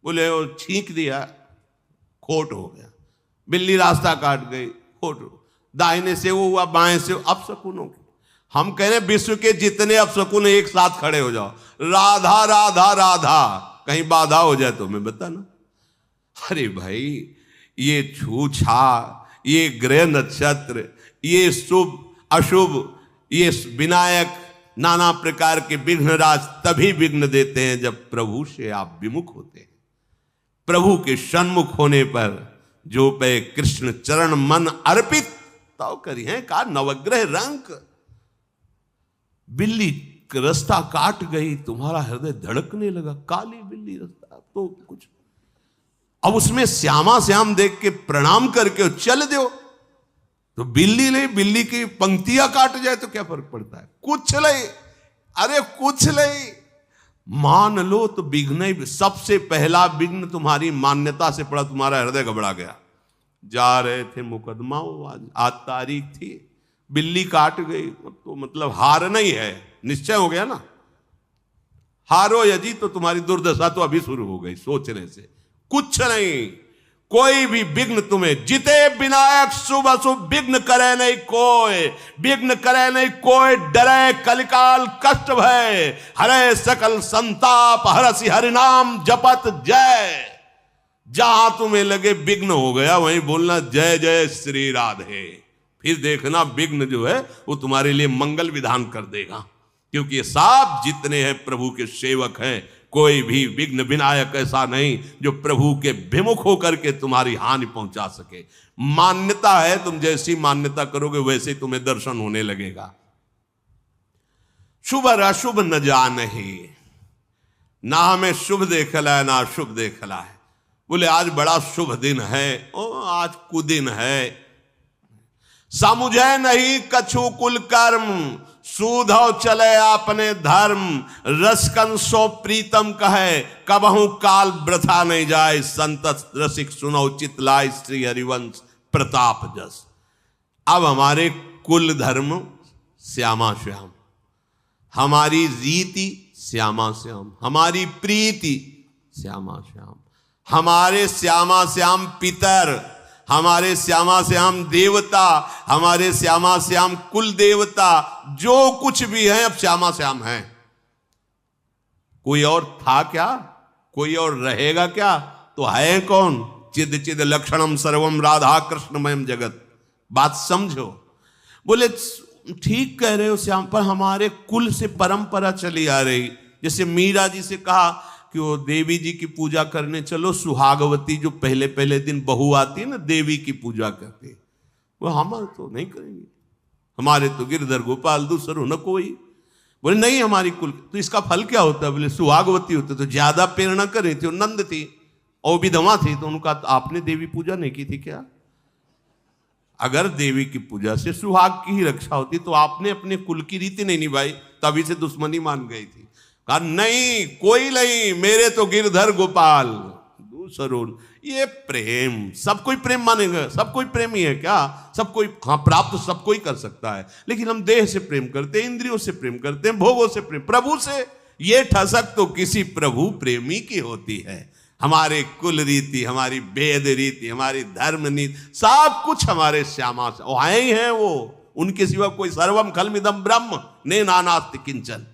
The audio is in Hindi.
बोले वो छींक दिया, खोट हो गया। बिल्ली रास्ता काट गई, खोट हो। दाहिने से वो हुआ, बाएं से अपशकुनों की। हम कह रहे विश्व के जितने अपशकुन एक साथ खड़े हो जाओ, राधा राधा राधा, कहीं बाधा हो जाए तो मैं बताना। अरे भाई, ये छूछा, ये ग्रह नक्षत्र, ये शुभ अशुभ, ये विनायक, नाना प्रकार के विघ्नराज तभी विघ्न देते हैं जब प्रभु से आप विमुख होते हैं। प्रभु के सन्मुख होने पर जो पे कृष्ण चरण मन अर्पित तो करी है का नवग्रह रंक। बिल्ली रास्ता काट गई, तुम्हारा हृदय धड़कने लगा, काली बिल्ली रास्ता तो कुछ, अब उसमें श्यामा श्याम देख के प्रणाम करके चल दो, तो बिल्ली नहीं, बिल्ली की पंक्तियां काट जाए तो क्या फर्क पड़ता है? कुछ नहीं, अरे कुछ नहीं, मान लो तो विघ्न ही। सबसे पहला विघ्न तुम्हारी मान्यता से पड़ा, तुम्हारा हृदय घबरा गया। जा रहे थे मुकदमा, आज तारीख थी, बिल्ली काट गई तो मतलब हार नहीं है, निश्चय हो गया ना। हारो यदि तो तुम्हारी दुर्दशा तो अभी शुरू हो गई सोचने से। कुछ नहीं, कोई भी विघ्न तुम्हें, जिते विनायक शुभ अशुभ विघ्न करे नहीं कोई, विघ्न करे नहीं कोई, डरे कलिकाल कष्ट भय, हरे सकल संताप, हरसि हरिनाम जपत जय। जहां तुम्हें लगे विघ्न हो गया वहीं बोलना जय जय श्री राधे। फिर देखना विघ्न जो है वो तुम्हारे लिए मंगल विधान कर देगा, क्योंकि ये सब जितने हैं प्रभु के सेवक हैं, कोई भी विघ्न विनायक ऐसा नहीं जो प्रभु के विमुख होकर के तुम्हारी हानि पहुंचा सके। मान्यता है, तुम जैसी मान्यता करोगे वैसे तुम्हें दर्शन होने लगेगा। शुभ और अशुभ न जानहि, ना हमें शुभ देखला है ना अशुभ देखला है। बोले आज बड़ा शुभ दिन है, ओ आज कुदिन है। समुझे नहीं कछु कुल कर्म, सूधव चले आपने धर्म, रसकन सो प्रीतम कहे, कबहू काल वृथा नहीं जाए, संत रसिक सुनो चितलाय श्री हरिवंश प्रताप जस। अब हमारे कुल धर्म श्यामा श्याम, हमारी रीति श्यामा श्याम, हमारी प्रीति श्यामा श्याम, हमारे श्यामा श्याम पितर, हमारे श्यामा श्याम देवता, हमारे श्यामा श्याम कुल देवता, जो कुछ भी है अब श्यामा श्याम है। कोई और था क्या? कोई और रहेगा क्या? तो है कौन? चिद चिद लक्षणम सर्वम राधा कृष्णमयम जगत। बात समझो। बोले ठीक कह रहे हो श्याम, पर हमारे कुल से परंपरा चली आ रही। जैसे मीरा जी से कहा कि वो देवी जी की पूजा करने चलो, सुहागवती जो पहले पहले दिन बहू आती है ना, देवी की पूजा करते, वो हमारे तो नहीं करेंगे, हमारे तो गिरधर गोपाल दूसरो न कोई। बोले नहीं हमारी कुल, तो इसका फल क्या होता है? बोले सुहागवती होते तो ज्यादा प्रेरणा कर रही थी, वो नंद थी और विधवा थी, तो उनका आपने देवी पूजा नहीं की थी क्या? अगर देवी की पूजा से सुहाग की ही रक्षा होती तो आपने अपने कुल की रीति नहीं निभाई, तभी से दुश्मनी मान गई थी। कहा नहीं कोई नहीं, मेरे तो गिरधर गोपाल दूसरो। ये प्रेम, सब कोई प्रेम मानेगा? सब कोई प्रेमी है क्या? सब कोई, हाँ प्राप्त सब कोई कर सकता है, लेकिन हम देह से प्रेम करते हैं, इंद्रियों से प्रेम करते हैं, भोगों से प्रेम, प्रभु से ये ठसक तो किसी प्रभु प्रेमी की होती है। हमारे कुल रीति, हमारी वेद रीति, हमारी धर्म नीति, सब कुछ हमारे श्यामा से आए ही हैं। वो उनके सिवा कोई, सर्वम खलमिदम ब्रह्म ने नानास्ति किंचन,